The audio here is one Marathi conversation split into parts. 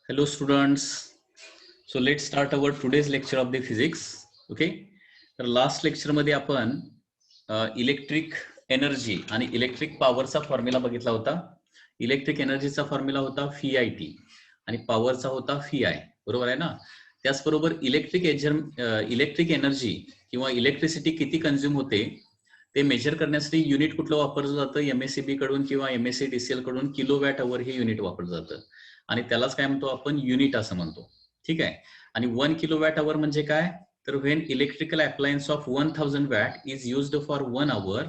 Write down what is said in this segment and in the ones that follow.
Hello students. So let's start our today's lecture of the physics. Okay. तर लास्ट लेक्चर मध्ये आपण इलेक्ट्रिक एनर्जी आणि इलेक्ट्रिक पॉवरचा फॉर्म्युला बघितला होता. इलेक्ट्रिक एनर्जीचा फॉर्म्युला होता FIT आणि पॉवरचा होता FI. बरोबर आहे ना. त्याचबरोबर इलेक्ट्रिक एनर्जी किंवा इलेक्ट्रिसिटी किती कंझ्युम होते ते मेजर करण्यासाठी युनिट कुठलं वापरलं जातं MSCB कडून किंवा MSCDCL कडून किलोवॅट अवर हे युनिट वापरलं जातं आणि त्यालाच काय म्हणतो आपण युनिट असं म्हणतो. ठीक आहे. आणि 1 किलोवॅट अवर म्हणजे काय तर when electrical appliance of 1000 watt is used for 1 hour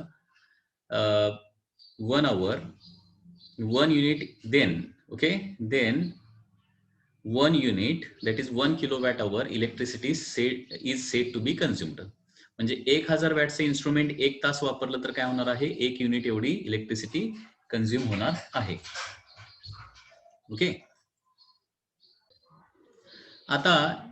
1 unit then 1 unit that is 1 kilowatt hour electricity is said to be consumed. म्हणजे 1000 वॅटचं इन्स्ट्रुमेंट 1 तास वापरलं तर काय होणार आहे 1 युनिट एवढी इलेक्ट्रिसिटी कंझ्युम होणार आहे. ओके. आता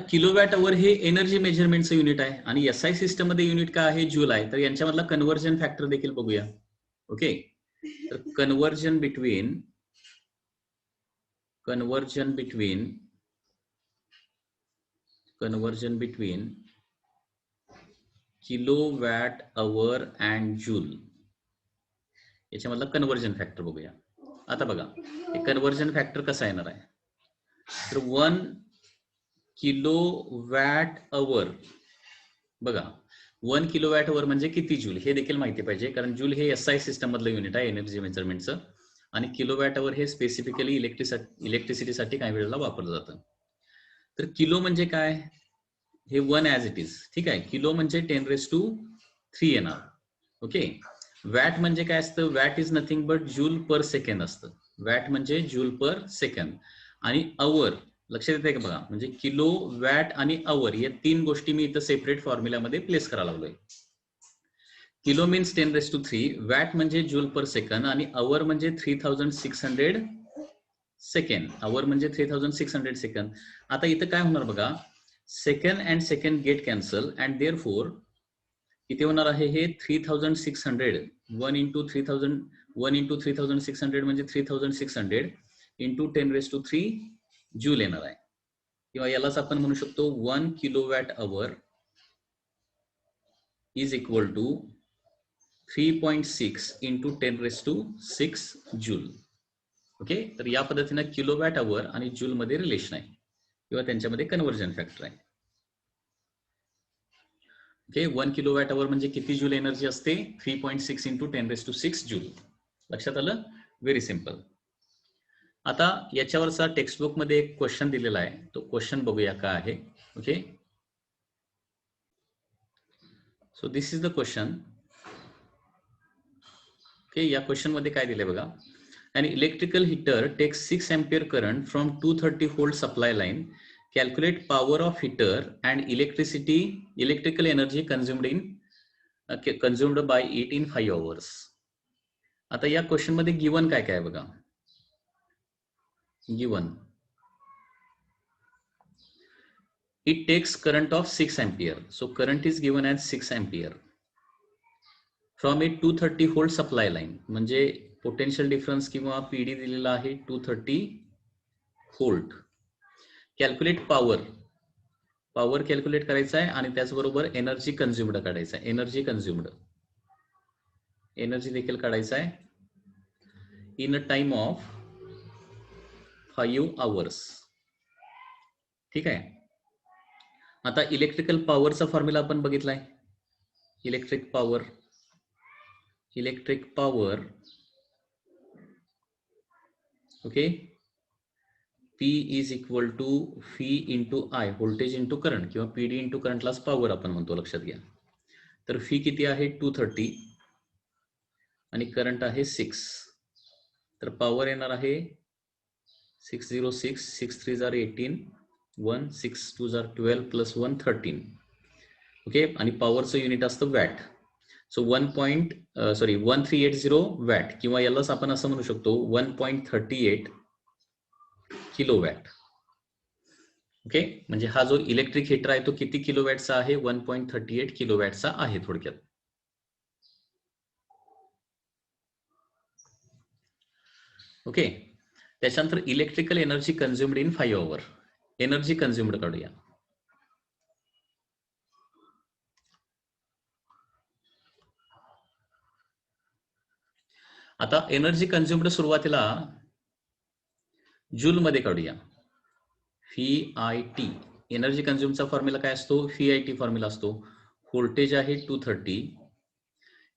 किलोवॅट अवर हे एनर्जी मेजरमेंटचं युनिट आहे आणि SI सिस्टम मध्ये युनिट काय आहे जूल आहे. तर यांच्यामधला कन्व्हर्जन फॅक्टर देखील बघूया. ओके. तर conversion between kilowatt hour and joule याच्यामधला कन्व्हर्जन फॅक्टर बघूया. आता बघा हे कन्व्हर्जन फॅक्टर कसा येणार आहे तर 1 किलोवॅट अवर बघा 1 किलोवॅट अवर म्हणजे किती जूल हे देखील माहिती पाहिजे कारण जूल हे SI सिस्टम मधलं युनिट आहे एनर्जी मेजरमेंटचं आणि किलोवॅट अवर हे स्पेसिफिकली इलेक्ट्रिसिटीसाठी काही वेळेला वापरलं जातं. तर किलो म्हणजे काय हे 1 ॲज इट इज. ठीक आहे. किलो म्हणजे 10⁻³ येणार. ओके. वॅट म्हणजे काय असतं watt is nothing but joule per second असतं. वॅट म्हणजे जूल पर सेकंड आणि अवर लक्षात येते का बघा म्हणजे किलो वॅट आणि अवर या 3 गोष्टी मी इथं सेपरेट फॉर्म्युल्यामध्ये प्लेस करायला लागलोय. किलो मीन्स 10⁻³ वॅट म्हणजे जूल पर सेकंड आणि अवर म्हणजे 3600 सेकंड. अवर म्हणजे 3600 सेकंड. आता इथं काय होणार बघा second and second get cancel and therefore किती होणार आहे हे 3600 1 into 3600 म्हणजे 3600 into 10⁻³ जूल येणार आहे किंवा यालाच आपण म्हणू शकतो 1 kilowatt hour is equal to 3.6 into 10⁻⁶ joule. Okay. तर या पद्धतीनं किलोवॅट अवर आणि जूल मध्ये रिलेशन आहे किंवा त्यांच्यामध्ये कन्व्हर्जन फॅक्टर आहे. ओके. 1 किलोवॅट अवर म्हणजे किती जूल एनर्जी असते 3.6 into 10⁻⁶ जूल. लक्षात आलं. Very simple. आता याच्यावरचा टेक्स्टबुक मध्ये एक क्वेश्चन दिलेला आहे तो क्वेश्चन बघूया काय आहे. Okay. So this is the question. Okay. या क्वेश्चन मध्ये काय दिलंय बघा an electrical heater takes 6 ampere current from 230 volt supply line. Calculate power of heater and electrical energy consumed by it in 5 hours. आता या क्वेश्चन मध्ये गिवन काय काय बघा. Given it takes current of 6 ampere. So current is given as 6 ampere from a 230 volt supply line. म्हणजे पोटेन्शियल डिफरन्स किंवा PD दिलेला आहे 230 व्होल्ट. कॅल्क्युलेट पॉवर कॅल्क्युलेट करायचा आहे आणि त्याचबरोबर एनर्जी कंझ्युम्ड काढायचा आहे. एनर्जी देखील काढायचा आहे in a time of 5 hours. ठीक आहे. आता इलेक्ट्रिकल पॉवरचा फॉर्म्युला आपण बघितलाय. Electric power okay P is equal to V into I voltage into current किंवा PD इंटू करंटलाच पॉवर आपण म्हणतो. लक्षात घ्या. तर फी किती आहे 230 आणि करंट आहे 6. तर पॉवर येणार आहे 606 6 3 18 1 6 2 12 प्लस 1 13. ओके. आणि पॉवरचं युनिट असतं वॅट. सो 1380 वॅट किंवा यालाच आपण असं म्हणू शकतो 1.38 किलोवॅट. ओके. म्हणजे हा जो इलेक्ट्रिक हीटर आहे तो किती किलोवॅटचा आहे 1.38 किलोवॅटचा आहे थोडक्यात. ओके. त्याच्यानंतर electrical energy consumed in 5 hour. Energy consumed काढूया. आता एनर्जी कन्झ्युम्ड सुरुवातीला जूल मध्ये काढूया. VIT एनर्जी कन्झ्युमचा फॉर्म्युला काय असतो? VIT फॉर्म्युला असतो. व्होल्टेज आहे 230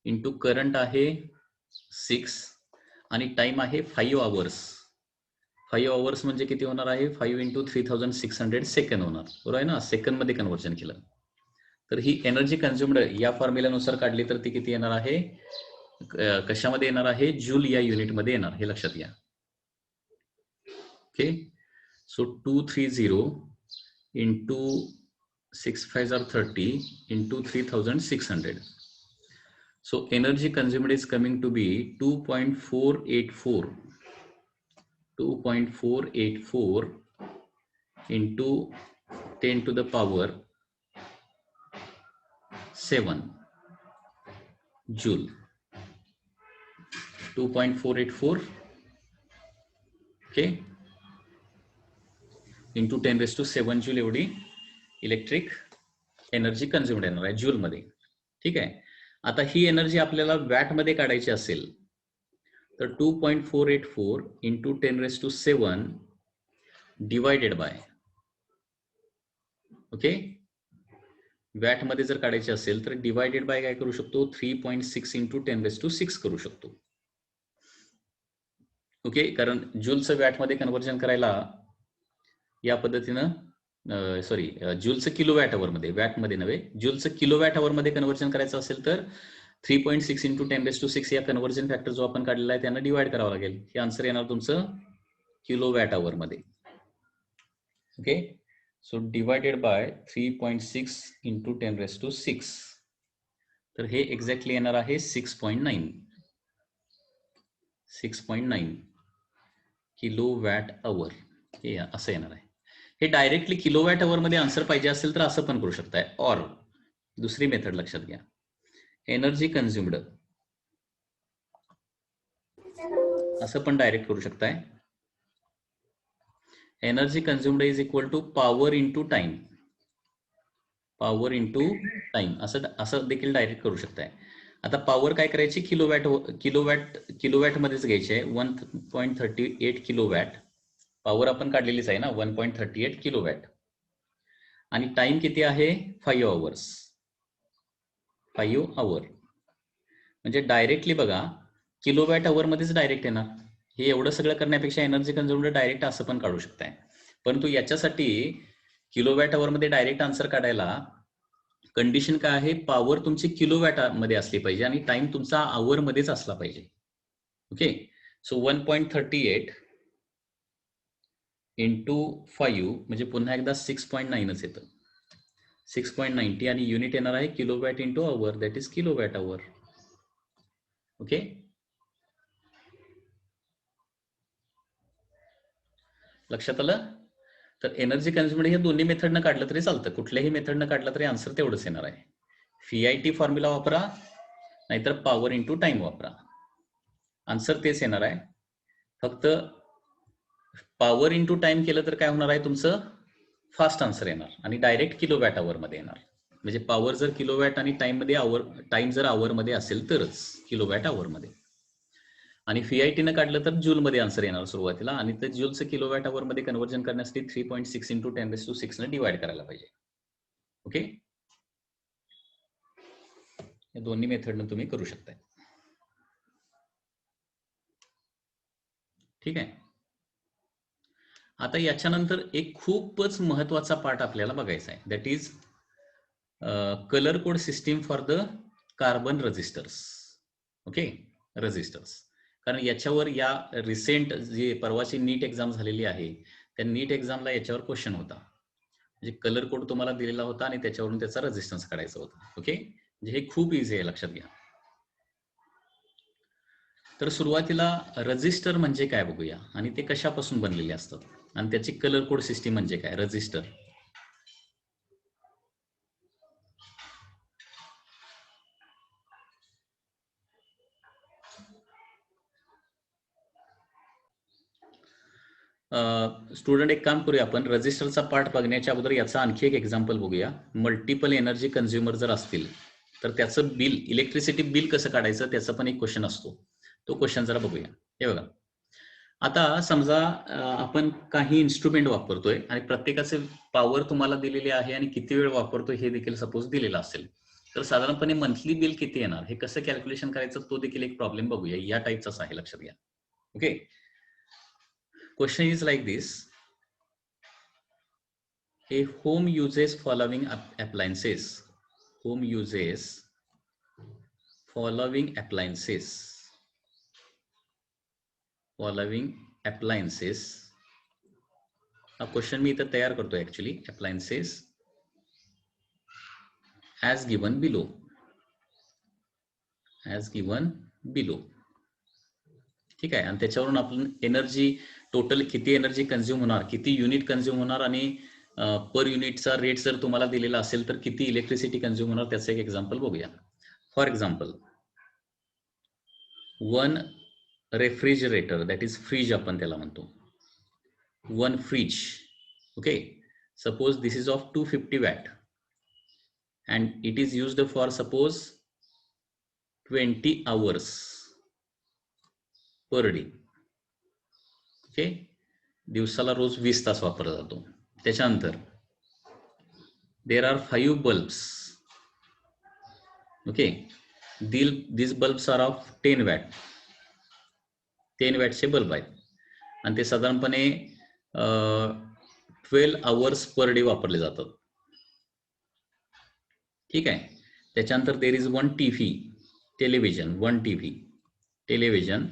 इंटू करंट आहे 6 आणि टाइम आहे 5 आवर्स. 5 आवर्स म्हणजे किती होणार आहे? 5 इंटू 3600 सेकंड होणार, बरोबर आहे ना? सेकंड मध्ये कन्व्हर्जन केलं तर ही एनर्जी कन्झ्युम्ड या फॉर्म्युल्यानुसार काढली तर ती किती येणार आहे? कशामध्ये येणार आहे? जूल या युनिट मध्ये येणार, हे लक्षात घ्या. Okay. So 230 into 6 5 are 30 into 3600. So energy consumed is coming to be 2.484 into 10 to the power 7 joule. 2.484 okay into 10 raised to 7 joule एवढी इलेक्ट्रिक एनर्जी कन्झ्युम्ड येणार आहे जूल मध्ये. ठीक आहे. आता ही एनर्जी आपल्याला वॅट मध्ये काढायची असेल तर 2.484 into 10 raise to 7 divided by, okay, watt मध्ये जर काढायचे असेल तर डिवायडेड बाय काय करू शकतो? 3.6 इंटू 10 रेस टू 6 करू शकतो. ओके. कारण जूलचं वॅट मध्ये कन्व्हर्जन करायला या पद्धतीनं सॉरी जूलचं किलो वॅट आवर मध्ये, वॅट मध्ये नव्हे, जूलचं किलो वॅट आवर मध्ये कन्व्हर्जन करायचं असेल तर 3.6 इंटू 10 रेस टू 6 या कन्व्हर्जन फॅक्टर जो आपण काढलेला आहे त्यांना डिवाइड करावं लागेल. हे आन्सर येणार तुमचं किलो वॅट आवर मध्ये. Okay. So divided by 3.6 into 10 raise to 6 तर हे एक्झॅक्टली येणार आहे 6.9 किलो वॅट आवर. हे असं येणार आहे. हे डायरेक्टली किलो वॅट आवर मध्ये आन्सर पाहिजे असेल तर असं पण करू शकताय, और दुसरी मेथड लक्षात घ्या. एनर्जी कन्झ्युम्ड असं पण डायरेक्ट करू शकताय. Energy consumed is equal to power into time. Power into time असं देखील डायरेक्ट करू शकताय. आता पॉवर काय करायची? किलोवॅट मध्येच घ्यायची आहे. 1.38 किलोवॅट पॉवर आपण काढलेलीच आहे ना, 1.38 किलोवॅट. आणि टाइम किती आहे? 5 आवर्स. 5 आवर म्हणजे डायरेक्टली बघा किलोवॅट आवर मध्येच डायरेक्ट येणार. हे एवढं सगळं करण्यापेक्षा एनर्जी कन्झ्युम्ड डायरेक्ट असं पण काढू शकताय. परंतु याच्यासाठी किलोवॅट आवर मध्ये डायरेक्ट आन्सर काढायला कंडिशन काय आहे? पॉवर तुमची किलोवॅट मध्ये असली पाहिजे आणि टाइम तुमचा आवर मध्येच असला पाहिजे. ओके. सो 1.38 इंटू 5 म्हणजे पुन्हा एकदा 6.9च येतं. 6.90 आणि युनिट येणार आहे kilowatt into hour, that is kilowatt hour. Okay. लक्षात आलं? तर एनर्जी कन्झ्युम्ड हे दोन्ही मेथडनं काढलं तरी चालतं, कुठल्याही मेथडनं काढलं तरी आन्सर तेवढंच येणार आहे. VIT फॉर्म्युला वापरा नाहीतर पॉवर इंटू टाइम वापरा, आन्सर तेच येणार आहे. फक्त पॉवर इंटू टाइम केलं तर काय होणार आहे? तुमचं फास्ट आन्सर येणार आणि डायरेक्ट किलोवॅट आवर मध्ये येणार. म्हणजे पॉवर जर किलोवॅट आणि टाइम मध्ये टाइम जर आवर मध्ये असेल तरच किलोवॅट आवर मध्ये. आणि VIT न काढलं तर जूल मध्ये आन्सर येणार सुरुवातीला आणि ते जूलचं किलोवॅट आवर मध्ये कन्व्हर्जन करण्यासाठी 3.6 इंटू 10 रेस टू 6 ने डिवाइड करायला पाहिजे. ओके. या दोन्ही मेथडनं तुम्ही करू शकताय. ठीक आहे. आता याच्यानंतर एक खूपच महत्वाचा पार्ट आपल्याला बघायचा आहे, that is colour code system for the carbon resistors. Okay. Resistors, कारण याच्यावर या रिसेंट जी परवाची नीट एक्झाम झालेली आहे त्या नीट एक्झामला याच्यावर क्वेश्चन होता. म्हणजे कलर कोड तुम्हाला दिलेला होता आणि त्याच्यावरून त्याचा रेजिस्टन्स काढायचा होता. ओके. म्हणजे हे खूप इझी आहे, लक्षात घ्या. तर सुरुवातीला रजिस्टर म्हणजे काय बघूया आणि ते कशापासून बनलेले असतात आणि त्याची कलर कोड सिस्टीम म्हणजे काय. रजिस्टर स्टुडंट एक काम करूया, आपण रजिस्टरचा पार्ट बघण्याच्या अगोदर याचा आणखी एक एक्झाम्पल बघूया. मल्टिपल एनर्जी कन्झ्युमर जर असतील तर त्याचं बिल, इलेक्ट्रिसिटी बिल कसं काढायचं त्याचा पण एक क्वेश्चन असतो. तो क्वेश्चन जरा बघूया. हे बघा, आता समजा आपण काही इन्स्ट्रुमेंट वापरतोय आणि प्रत्येकाचे पॉवर तुम्हाला दिलेली आहे आणि किती वेळ वापरतोय हे देखील सपोज दिलेलं असेल, तर साधारणपणे मंथली बिल किती येणार हे कसं कॅल्क्युलेशन करायचं तो देखील एक प्रॉब्लेम बघूया. या टाईपचाच आहे, लक्षात घ्या. Okay, question is like this: a home uses following appliances. Home uses following appliances. Following appliances. हा क्वेश्चन मी इथं तयार करतो actually. appliances as given below. As given below. ठीक आहे, आणि त्याच्यावरून आपण एनर्जी टोटल किती एनर्जी कंझ्युम होणार, किती युनिट कंझ्युम होणार आणि पर युनिटचा रेट जर तुम्हाला दिलेला असेल तर किती इलेक्ट्रिसिटी कंझ्युम होणार त्याचं एक एक्झाम्पल बघूया. For example, one refrigerator, that is fridge आपण त्याला म्हणतो. One fridge, okay, suppose this is of 250 watt and it is used for suppose 20 hours per day. Okay, दिवसाला रोज 20 तास वापरला जातो. त्याच्यानंतर there are 5 bulbs. Okay, this bulbs are of 10 watt. 10 वॅटचे बल्ब आहेत आणि ते साधारणपणे 12 hours पर डे वापरले जातात. ठीक आहे, त्याच्यानंतर there is one TV, television, one TV, television,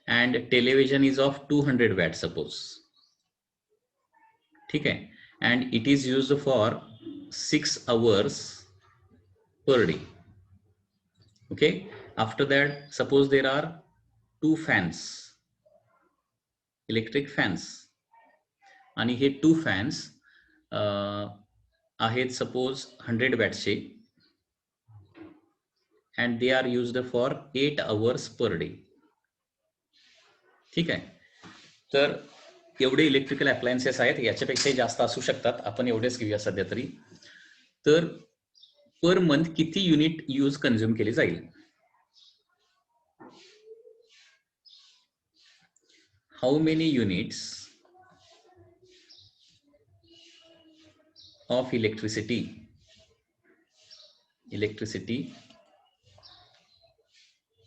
and television is of 200 watt suppose. ठीक है, and it is used for 6 hours per day. Okay, after that suppose there are 2 fans, electric fans, आणि हे 2 fans आहेत suppose 100 वॅटचे and they are used for 8 hours per day. ठीक आहे, तर एवढे इलेक्ट्रिकल अप्लायन्सेस आहेत, याच्यापेक्षाही जास्त असू शकतात, आपण एवढेच घेऊया सध्या तरी. तर पर मंथ किती युनिट यूज कंझ्युम केली जाईल? How many units of electricity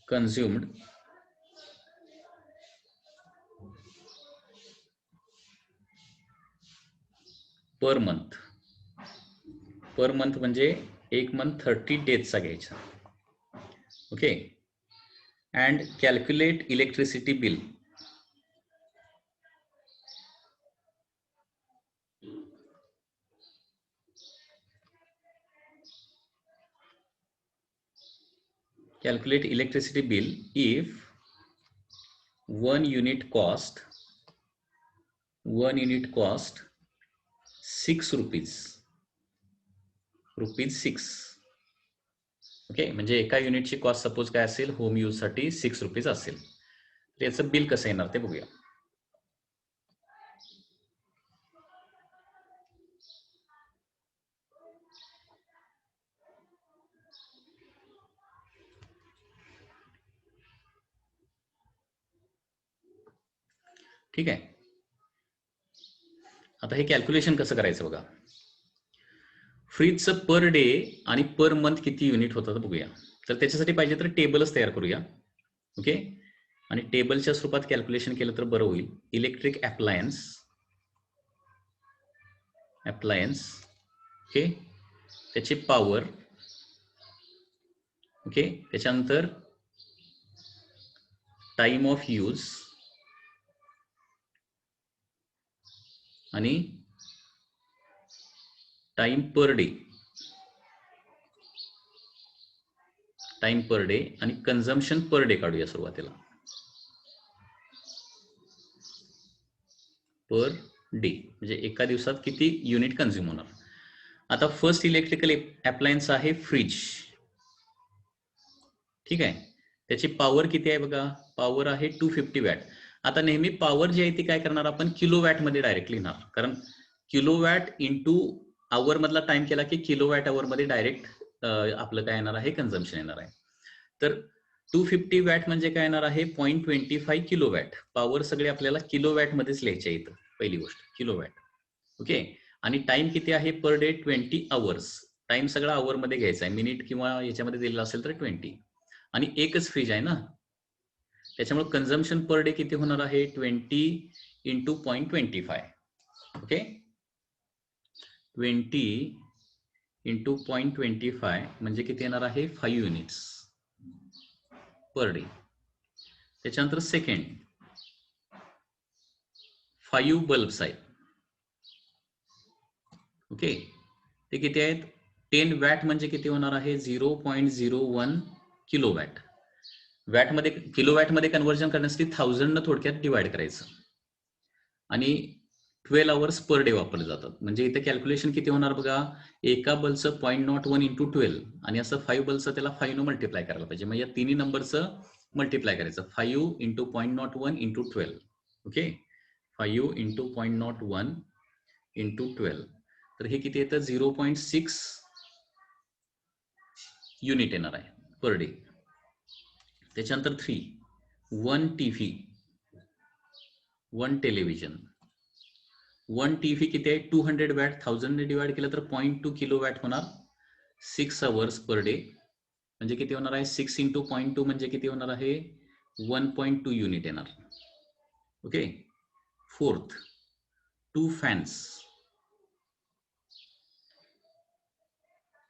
consumed per month. Per month म्हणजे एक मंथ 30 डेजचा घ्यायचा. Okay, and calculate electricity bill. Calculate electricity bill if 1 unit cost 6 rupees. 6. Okay, म्हणजे एका युनिटची कॉस्ट सपोज काय असेल, होम यूज साठी 6 रुपीज असेल. तर याचं बिल कसं येणार ते बघूया. ठीक आहे, आता हे कॅल्क्युलेशन कसं करायचं बघा. फ्रीजचं पर डे आणि पर मंथ किती युनिट होतात बघूया. तर त्याच्यासाठी पाहिजे तर टेबलच तयार करूया. ओके, आणि टेबलच्या स्वरूपात कॅल्क्युलेशन केलं तर बरं होईल. इलेक्ट्रिक अप्लायन्स, ओके, त्याची पॉवर, ओके, त्याच्यानंतर टाइम ऑफ यूज आणि टाइम पर डे, आणि कन्झम्पशन पर डे काढूया सुरुवातीला. पर डे म्हणजे एका दिवसात किती युनिट कंझ्युम होणार. आता फर्स्ट इलेक्ट्रिकल अप्लायन्स आहे फ्रीज. ठीक आहे, त्याची पॉवर किती आहे बघा, पॉवर आहे 250 वॅट. आता नेहमी पॉवर जी आहे ती काय करणार आपण किलोवॅट मध्ये डायरेक्ट लिहिणार, कारण किलोवॅट इंटू आवर मधला टाइम केला की किलोवॅट आवर मध्ये डायरेक्ट आपलं काय येणार आहे, कन्झम्पशन येणार आहे. तर 250 वॅट म्हणजे काय येणार आहे, 0.25 किलोवॅट. पॉवर सगळे आपल्याला किलोवॅट मध्येच लिहायचे इथं, पहिली गोष्ट किलोवॅट. ओके. आणि टाइम किती आहे पर डे, 20 आवर्स. टाइम सगळा आवर मध्ये घ्यायचा आहे, मिनिट किंवा याच्यामध्ये दिलेला असेल तर 20. आणि एकच फ्रीज आहे ना, त्याच्यामुळे कन्झम्पशन पर डे किती होणार आहे, 20 इंटू 0.25. ओके, 20 इंटू 0.25 म्हणजे किती येणार आहे, 5 युनिट्स पर डे. त्याच्यानंतर सेकंड 5 बल्ब्स आहेत. ओके, ते किती आहेत, 10 वॅट म्हणजे किती होणार आहे, 0.01 किलोवॅट. वॅट मध्ये किलोवॅट मध्ये कन्व्हर्जन करण्यासाठी 1000 न थोडक्यात डिवाइड करायचं. आणि 12 आवर्स पर डे वापरले जातात. म्हणजे इथे कॅल्क्युलेशन किती होणार बघा, एका बल्बचं 0.01 इंटू 12 आणि असं 5 बल्बचं त्याला 5 न मल्टिप्लाय करायला पाहिजे. मग या तिन्ही नंबरचं मल्टिप्लाय करायचं, 5 into 0.01 into 12. Okay, 5 into 0.01 into 12. तर हे किती येतं, 0.6 युनिट येणार आहे पर डे. त्याच्यानंतर 3 1 टीव्ही 1 टेलिव्हिजन. 1 टीव्ही किती आहे, 200 वॅट. 1000 ने डिवाइड केलं तर 0.2 किलो वॅट होणार, 6 आवर्स पर डे. म्हणजे किती होणार आहे, 6 इंटू 0.2 म्हणजे किती होणार आहे, 1.2 युनिट येणार. ओके. Fourth 2 fans.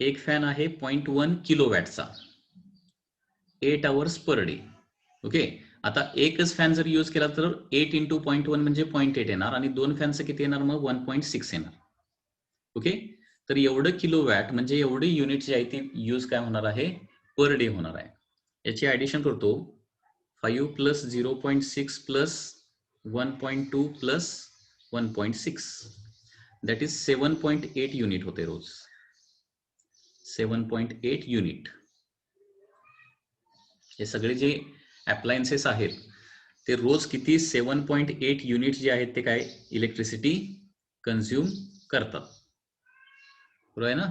एक फॅन आहे 0.1 किलो वॅटचा, 8 आवर्स पर डे. ओके. आता एकच फॅन जर यूज केला तर 8 इंटू 0.1 म्हणजे 0.8 येणार, आणि 2 फॅनचं किती येणार मग, 1.6 येणार. ओके. तर एवढं किलोवॅट म्हणजे एवढी युनिट जी आहे ती यूज काय होणार आहे, पर डे होणार आहे. याची ऍडिशन करतो, 5 plus 0.6 plus 1.2 plus 1.6, that is 7.8 unit होते रोज. 7.8 युनिट. हे सगळे जे अप्लायन्सेस आहेत ते रोज किती, 7.8 युनिट जे आहेत ते काय, इलेक्ट्रिसिटी कन्झ्युम करतात. बरोबर आहे ना.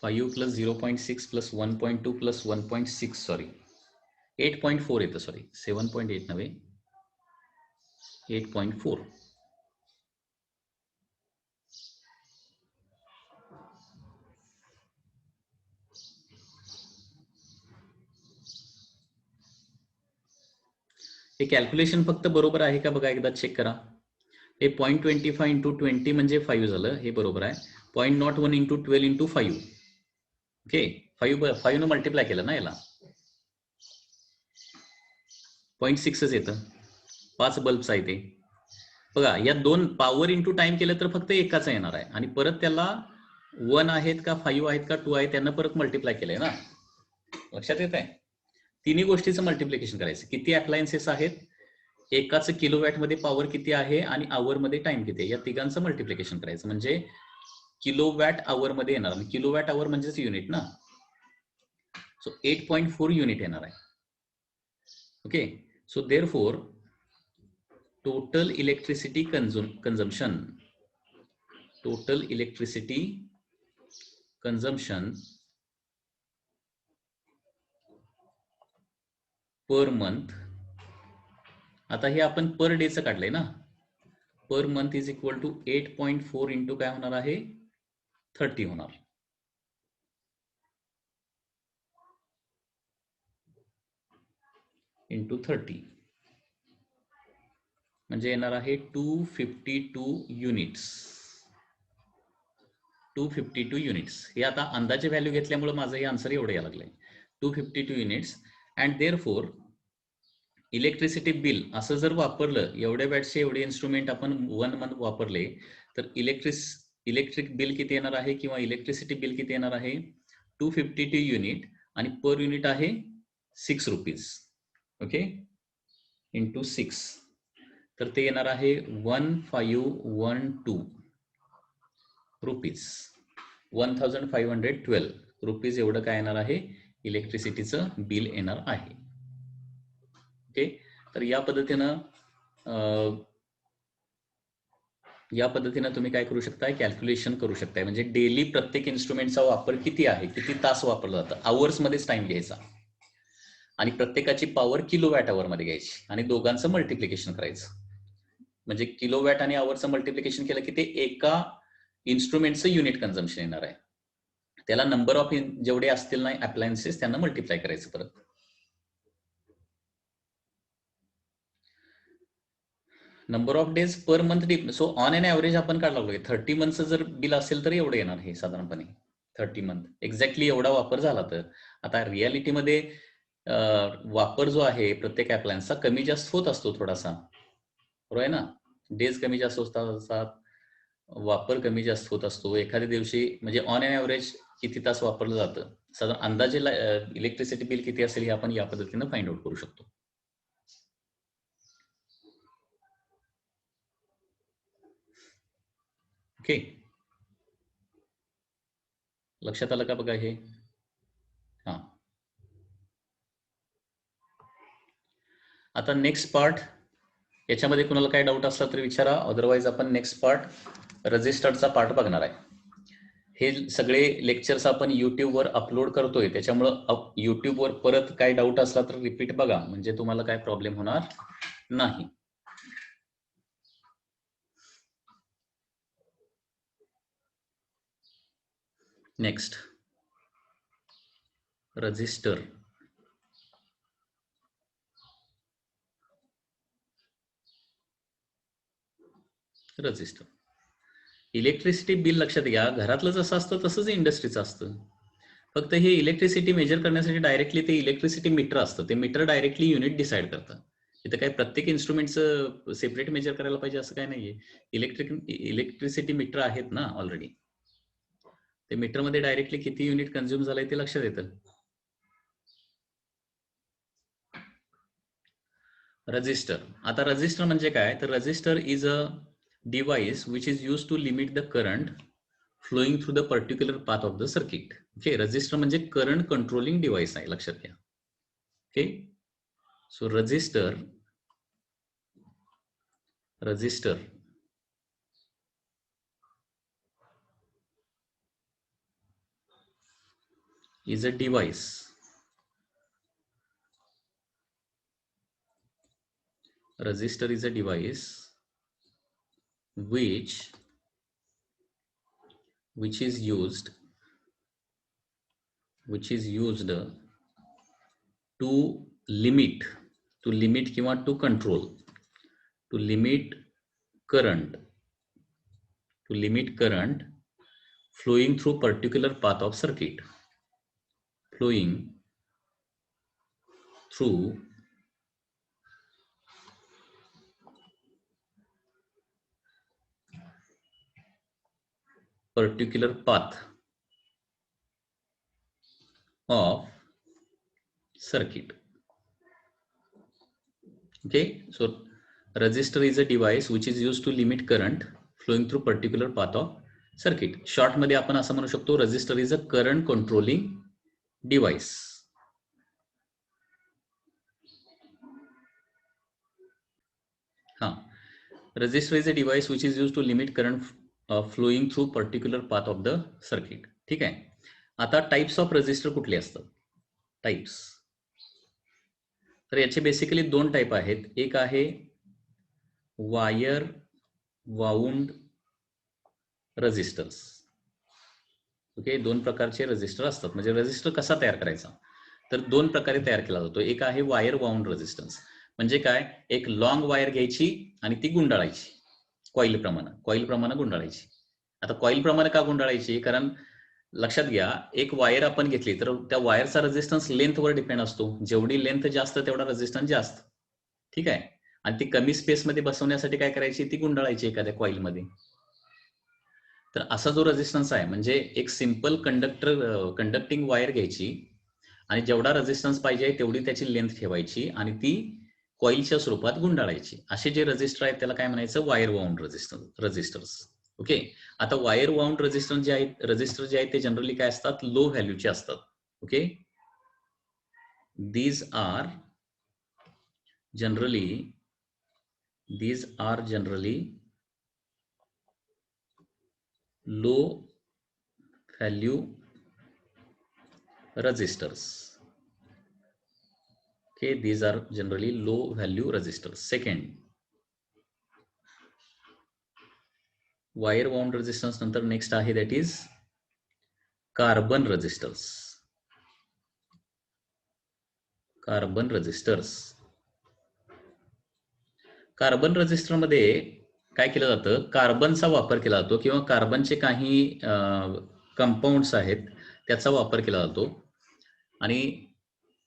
Five plus 0.6 plus 1.2 plus 1.6 sorry 8.4 येतं, सॉरी 7.8 नव्हे, 8.4. हे कॅल्क्युलेशन फक्त बरोबर आहे का बघा, एकदा चेक करा. हे 0.25 इंटू 20 म्हणजे 5 झालं, हे बरोबर आहे. 0.01 इंटू 12 इंटू 5. ओके, 5 न मल्टिप्लाय केलं ना याला, 0.6च येतं. 5 बल्ब्स आहे ते बघा. या 2 पॉवर इंटू टाइम केलं तर फक्त एकाच येणार आहे, आणि परत त्याला 1 आहेत का 5 आहेत का 2 आहेत त्यांना परत मल्टिप्लाय केलंय ना. लक्षात येत आहे, तिन्ही गोष्टीचं मल्टिप्लिकेशन करायचं. किती अप्लायन्सेस आहेत, एकाच किलोवॅट मध्ये पॉवर किती आहे, आणि आवर मध्ये टाइम किती आहे, या तिघांचं मल्टिप्लिकेशन करायचं म्हणजे किलोवॅट आवर मध्ये येणार. आणि किलोवॅट आवर म्हणजेच युनिट ना. सो 8.4 युनिट येणार आहे. Okay. So therefore total electricity consumption per month. आता हे आपण पर डेचं काढलंय ना, per month is equal to 8.4 into काय होणार आहे, 30 होणार. इंटू 30 म्हणजे येणार आहे 252 युनिट्स. 252 युनिट्स. हे आता अंदाजे व्हॅल्यू घेतल्यामुळे माझं हे आन्सर एवढं यायला लागलंय, 252 units. And therefore electricity bill असं जर वापरलं, एवढ्या वॅटचे एवढे इन्स्ट्रुमेंट आपण 1 मंथ वापरले, तर इलेक्ट्रिक बिल किती येणार आहे, किंवा इलेक्ट्रिसिटी बिल किती येणार आहे, 252 युनिट, आणि पर युनिट आहे 6 रुपीज. ओके, इंटू 6, तर ते येणार आहे 1512 रुपीज. 1512 रुपीज एवढं काय येणार आहे, इलेक्ट्रिसिटीचं बिल येणार आहे. ओके, तर या पद्धतीनं तुम्ही काय करू शकताय, कॅल्क्युलेशन करू शकताय. म्हणजे डेली प्रत्येक इन्स्ट्रुमेंटचा वापर किती आहे, किती तास वापरला जातं, आवर्स मध्येच टाइम घ्यायचा आणि प्रत्येकाची पॉवर किलोवॅट आवर मध्ये घ्यायची आणि दोघांचं मल्टिप्लिकेशन करायचं. म्हणजे किलोवॅट आणि आवरचं मल्टिप्लिकेशन केलं की ते एका इन्स्ट्रुमेंटचं युनिट कन्झम्पशन येणार आहे. त्याला नंबर ऑफ जेवढे असतील ना अप्लायन्सेस त्यांना मल्टिप्लाय करायचं परत. Number of days per month. So on an average आपण काय लागलोय, 30 मंथचं जर बिल असेल तर एवढं येणार हे साधारणपणे 30 मंथ एक्झॅक्टली एवढा वापर झाला तर. आता रियालिटीमध्ये वापर जो आहे प्रत्येक अप्लायन्सचा कमी जास्त होत असतो थोडासा, बरोबर आहे ना. डेज कमी जास्त असतात, वापर कमी जास्त होत असतो. एखाद्या दिवशी म्हणजे ऑन एन ऍव्हरेज किती तास वापरलं जातं, साधारण अंदाजे इलेक्ट्रिसिटी बिल किती असेल हे आपण या पद्धतीनं फाइंड आउट करू शकतो. ओके, लक्षात आलं का बघा हे. हा, आता नेक्स्ट पार्ट, याच्यामध्ये कुणाला काय डाऊट असला तर विचारा, अदरवाईज आपण नेक्स्ट पार्ट रजिस्टरचा पार्ट बघणार आहे. हे सगळे लेक्चर्स आपण युट्यूबवर अपलोड करतोय, त्याच्यामुळं युट्यूबवर परत काय डाऊट असला तर रिपीट बघा, म्हणजे तुम्हाला काय प्रॉब्लेम होणार नाही. Next, register. Register electricity bill लक्षात घ्या, घरातलं जसं असतं तसंच इंडस्ट्रीचं असतं. फक्त हे इलेक्ट्रिसिटी मेजर करण्यासाठी डायरेक्टली ते इलेक्ट्रिसिटी मीटर असतं, ते मीटर डायरेक्टली युनिट डिसाईड करतं. इथं काय प्रत्येक इन्स्ट्रुमेंटचं सेपरेट मेजर करायला पाहिजे असं काय नाहीये. इलेक्ट्रिसिटी मीटर आहेत ना ऑलरेडी, ते मीटरमध्ये डायरेक्टली किती युनिट कन्झ्युम झालंय ते लक्षात येतं. रजिस्टर, आता रजिस्टर म्हणजे काय, तर resistor is a device which is use to limit the current flowing through the particular path of the circuit. Okay, resistor म्हणजे करंट कंट्रोलिंग डिव्हाइस आहे, लक्षात घ्या. Okay, so resistor is a device which is used to limit किंवा to control, to limit current flowing through particular path of circuit, flowing through particular path of circuit. Okay, so resistor is a device which is used to limit current flowing through particular path of circuit. Short मध्ये आपण असं म्हणू शकतो, resistor is a current controlling device. हाँ, resistor is a device which is used to limit current flowing through particular path of the circuit. ठीक आहे. आता टाइप्स ऑफ रेजिस्टर कुठले असतात, टाइप्स, तर याचे बेसिकली दोन टाइप आहेत. एक आहे वायर वाउंड रेजिस्टर्स. ओके, दोन प्रकारचे रेजिस्टर असतात. म्हणजे रेजिस्टर कसा तयार करायचा, तर दोन प्रकारे तयार केला जातो. एक आहे वायर वाउंड रेजिस्टन्स, म्हणजे काय, एक लॉंग वायर घ्यायची आणि ती गुंडाळायची कॉईल प्रमाणे गुंडाळायची. आता कॉईल प्रमाणे का गुंडाळायची, कारण लक्षात घ्या, एक वायर आपण घेतली तर त्या वायरचा रेजिस्टन्स लेंथवर डिपेंड असतो. जेवढी लेंथ जास्त तेवढा रेजिस्टन्स जास्त. ठीक आहे, आणि ती कमी स्पेस मध्ये बसवण्यासाठी काय करायची, ती गुंडाळायची एखाद्या कॉईल मध्ये. तर असा जो रेजिस्टन्स आहे, म्हणजे एक सिंपल कंडक्टिंग वायर घ्यायची आणि जेवढा रेजिस्टन्स पाहिजे तेवढी त्याची लेंथ ठेवायची आणि ती कॉईलच्या स्वरूपात गुंडाळायची. असे जे रेजिस्टर आहेत त्याला काय म्हणायचं, वायर वाउंड रेजिस्टर्स. ओके. आता वायर वाउंड रजिस्टर जे आहेत ते जनरली काय असतात, लो व्हॅल्यूचे असतात. Okay. these are generally low value resistors. Okay, these are generally low value resistors. Second, wire wound resistance नंतर next आहे that is carbon resistors. Carbon resistor मध्ये काय केलं जातं, कार्बनचा वापर केला जातो किंवा कार्बनचे काही कंपाऊंड्स आहेत त्याचा वापर केला जातो आणि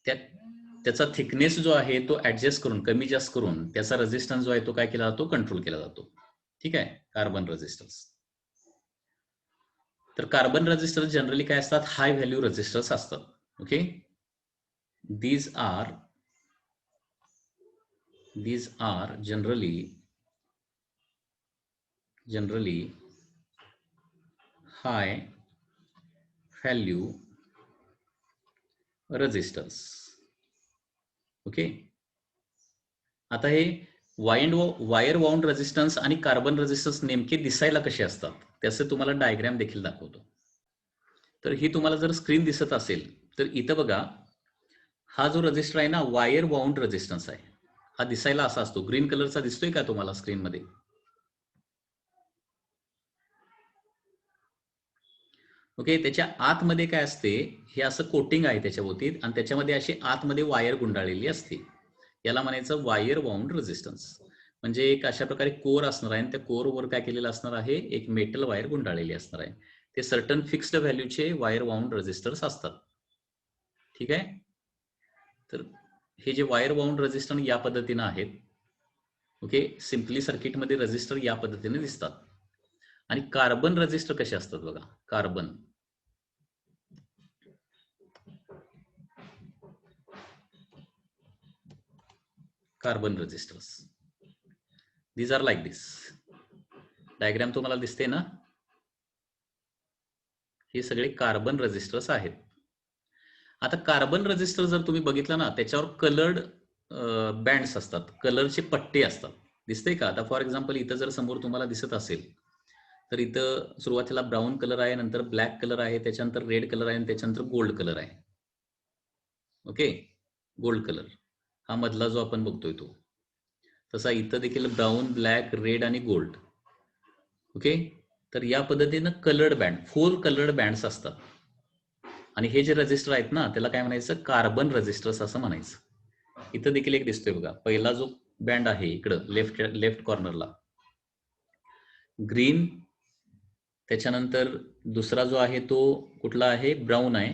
त्याचा थिकनेस जो आहे तो ऍडजस्ट करून, कमी जास्त करून त्याचा रेझिस्टन्स जो आहे तो काय केला जातो, कंट्रोल केला जातो. ठीक आहे, कार्बन रेझिस्टन्स. तर कार्बन रेझिस्टर्स जनरली काय असतात, हाय व्हॅल्यू रेझिस्टर्स असतात. Okay. these are generally high value resistors. Okay. आता हे वायर वाउंड रेझिस्टन्स आणि कार्बन रेझिस्टन्स नेमके दिसायला कसे असतात त्याचं तुम्हाला डायग्राम देखील दाखवतो. तर ही तुम्हाला जर स्क्रीन दिसत असेल तर इथं बघा, हा जो रेझिस्टर आहे ना, वायर वाउंड रेझिस्टन्स आहे. हा दिसायला असा असतो, ग्रीन कलरचा दिसतोय का तुम्हाला स्क्रीन मध्ये? ओके. त्याच्या आतमध्ये काय असते, हे असं कोटिंग आहे त्याच्याभोवती आणि त्याच्यामध्ये अशी आतमध्ये वायर गुंडाळलेली असते. याला म्हणायचं वायर वाउंड रेझिस्टन्स. म्हणजे एक अशा प्रकारे कोर असणार आहे आणि त्या कोरवर काय केलेलं असणार आहे, एक मेटल वायर गुंडाळलेली असणार आहे. ते सर्टन फिक्स्ड व्हॅल्यूचे वायर वाउंड रेझिस्टर्स असतात. ठीक आहे. तर हे जे वायर वाउंड रेझिस्टर या पद्धतीनं आहेत. ओके. सिम्पली सर्किटमध्ये रेझिस्टर या पद्धतीने दिसतात. आणि कार्बन रेझिस्टर कसे असतात बघा. Carbon resistors, these are like this. Diagram तुम्हाला दिसते ना, हे सगळे कार्बन रेझिस्टर्स आहेत. आता कार्बन रेझिस्टर जर तुम्ही बघितलं ना, त्याच्यावर कलर्ड बँड्स असतात, कलरचे पट्टे असतात. दिसते का? आता फॉर एक्झाम्पल इथं जर समोर तुम्हाला दिसत असेल तर इथं सुरुवातीला ब्राऊन कलर आहे, नंतर ब्लॅक कलर आहे, त्याच्यानंतर रेड कलर आहे आणि त्याच्यानंतर गोल्ड कलर आहे. ओके. गोल्ड कलर हा मधला जो आपण बघतोय तो. तसा इथं देखील ब्राऊन, ब्लॅक, रेड आणि गोल्ड. ओके. तर या पद्धतीनं कलर्ड बँड, 4 कलर्ड बँड्स असतात. आणि हे जे रेझिस्टर आहेत ना, त्याला काय म्हणायचं, कार्बन रेझिस्टर्स असं म्हणायचं. इथं देखील एक दिसतोय बघा, पहिला जो बँड आहे इकडं लेफ्ट कॉर्नरला ग्रीन, त्याच्यानंतर दुसरा जो आहे तो कुठला आहे, ब्राऊन आहे,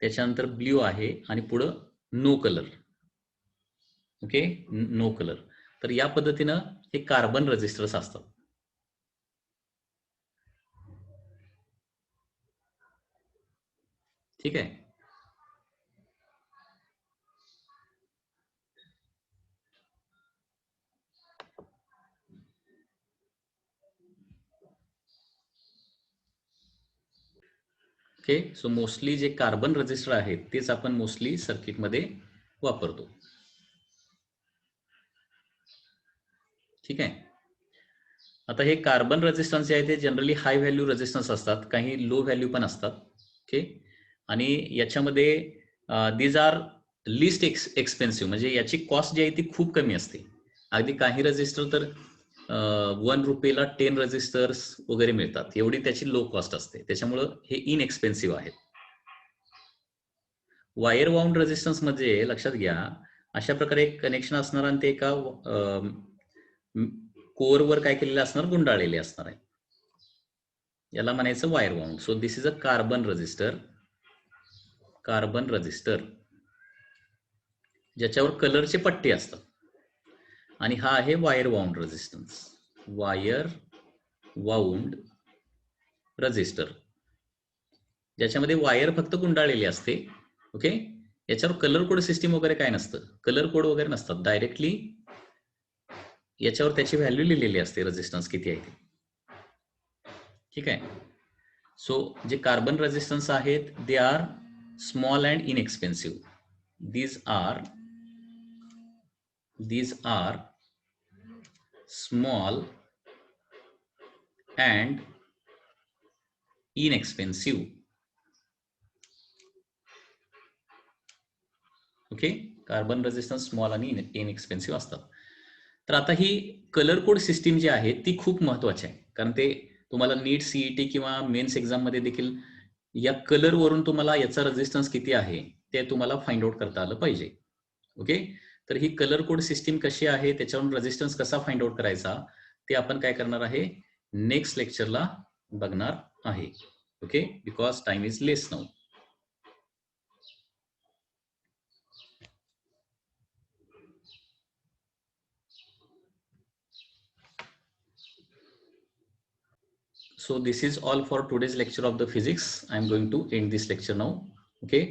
त्याच्यानंतर ब्ल्यू आहे आणि पुढं no colour. Okay, no colour. तर या पद्धतीनं हे कार्बन रेझिस्टर्स असतात. ठीक आहे. ओके. सो मोस्टली जे कार्बन रेझिस्टर आहेत तेच आपण मोस्टली सर्किटमध्ये वापरतो. ठीक आहे. आता हे कार्बन रेझिस्टन्स जे आहे ते जनरली हाय व्हॅल्यू रेझिस्टन्स असतात, काही लो व्हॅल्यू पण असतात. ओके. आणि याच्यामध्ये दीज आर लिस्ट एक्सपेन्सिव्ह, म्हणजे याची कॉस्ट जी आहे ती खूप कमी असते. अगदी काही रेझिस्टर तर 1 रुपयाला 10 रेझिस्टर्स वगैरे मिळतात, एवढी त्याची लो कॉस्ट असते. त्याच्यामुळं हे इनएक्सपेन्सिव्ह आहेत. वायर वाउंड रेझिस्टन्स मध्ये लक्षात घ्या, अशा प्रकारे एक कनेक्शन असणार आणि ते एका कोरवर काय केलेलं असणार, गुंडाळलेले असणार आहे. याला म्हणायचं wire wound. So this is a carbon resistor. ज्याच्यावर कलरचे पट्टे असतात. आणि हा आहे wire wound resistance. Wire wound resistor, ज्याच्यामध्ये वायर फक्त गुंडाळलेली असते. ओके. याच्यावर कलर कोड सिस्टीम वगैरे काय नसतं, कलर कोड वगैरे नसतात. डायरेक्टली याच्यावर त्याची व्हॅल्यू लिहिलेली असते, रेझिस्टन्स किती आहे ते. ठीक आहे. सो जे कार्बन रेझिस्टन्स आहेत they are small and inexpensive. these are small and inexpensive. Okay, carbon resistance small आणि इनएक्सपेन्सिव्ह असतात. तर आता ही कलर कोड सिस्टीम जी आहे ती खूप महत्वाची आहे, कारण ते तुम्हाला नीट सीईटी किंवा मेन्स एक्झाम मध्ये देखील या कलर वरून तुम्हाला याचा रेझिस्टन्स किती आहे ते तुम्हाला फाइंड आउट करता आलं पाहिजे. ओके, तर ही कलर कोड सिस्टीम कशी आहे, त्याच्यावरून रेझिस्टन्स कसा फाइंड आउट करायचा ते आपण काय करणार आहे नेक्स्ट लेक्चरला बघणार आहे. Okay, because time is less now. So this is all for today's lecture of the physics. I am going to end this lecture now. Okay.